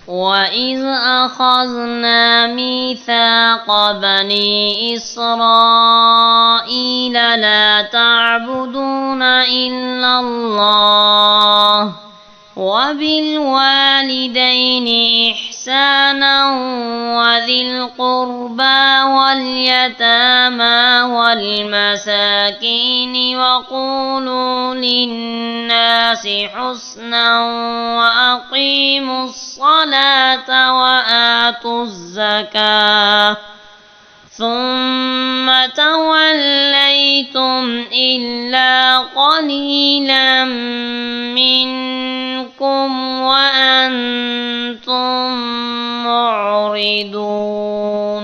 وَإِذْ أَخَذْنَا مِيثَاقَ بَنِي إِسْرَائِيلَ لَا تَعْبُدُونَ إِلَّا اللَّهَ وَبِالْوَالِدَيْنِ إِحْسَانًا وَذِي الْقُرْبَى وَالْيَتَامَى وَالْمَسَاكِينِ وَقُولُوا لِلنَّاسِ حُسْنًا وَأَقِيمُوا الصَّلَاةَ وَآتُوا الزَّكَاةَ ثُمَّ تَوَلَّيْتُمْ إِلَّا قَلِيلًا مِّنكُمْ وَأَنتُم مُّعْرِضُونَ।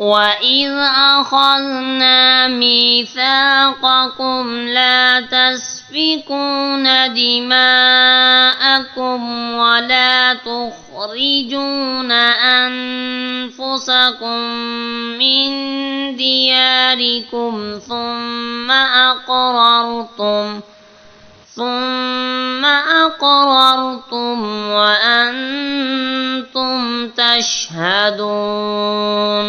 وَإِذْ أَخَذْنَا مِيثَاقَكُمْ لَا تَسْفِكُونَ دِمَاءَكُمْ وَلَا تُخْرِجُونَ أَنفُسَكُم مِّن دِيَارِكُمْ ثُمَّ أَقْرَرْتُمْ وَأَنتُمْ تَشْهَدُونَ।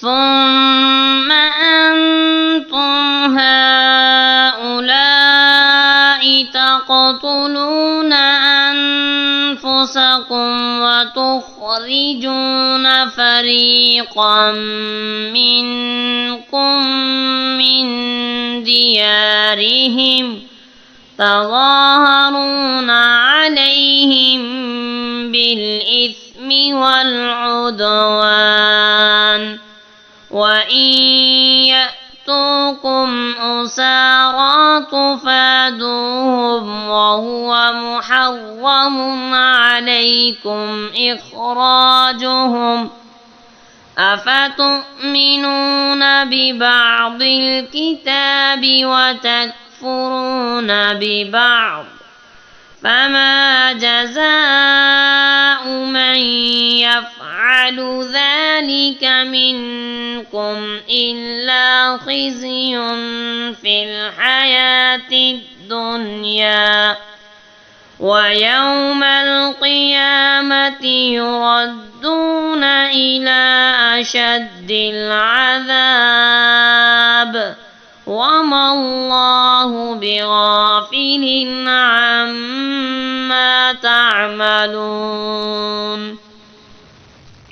ثُمَّ أَنتُمْ هَؤُلَاءِ تَقْتُلُونَ أَنفُسَكُمْ وَتُخْرِجُونَ فَرِيقًا مِّنكُم مِّن دِيَارِهِمْ تَظَاهَرُونَ عَلَيْهِم بِالْإِثْمِ وَالْعُدْوَانِ وَإِن يَأْتُوكُمْ أُسَارَىٰ تُفَادُوهُمْ وَهُوَ مُحَرَّمٌ عَلَيْكُمْ إِخْرَاجُهُمْ أَفَتُؤْمِنُونَ بِبَعْضِ الْكِتَابِ وَتَكْفُرُونَ بِبَعْضٍ فَمَا جَزَاءُ مَن يَفْعَلُ ذَلِكَ مِنكُمْ إِلَّا خِزْيٌ فِي الْحَيَاةِ الدُّنْيَا وَيَوْمَ الْقِيَامَةِ يُرَدُّونَ إِلَىٰ أَشَدِّ الْعَذَابِ وَمَا اللَّهُ بِغَافِلٍ عَمَّا تَعْمَلُونَ।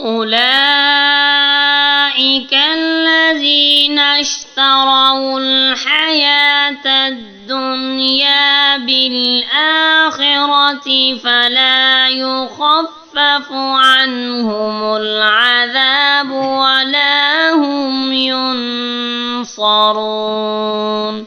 أُولَٰئِكَ الَّذِينَ اشْتَرَوُا الْحَيَاةَ الدُّنْيَا بِالْآخِرَةِ فَلَا يُخَفَّفُ عَنْهُمُ الْعَذَابُ وَلَا هُمْ يُنصَرُونَ।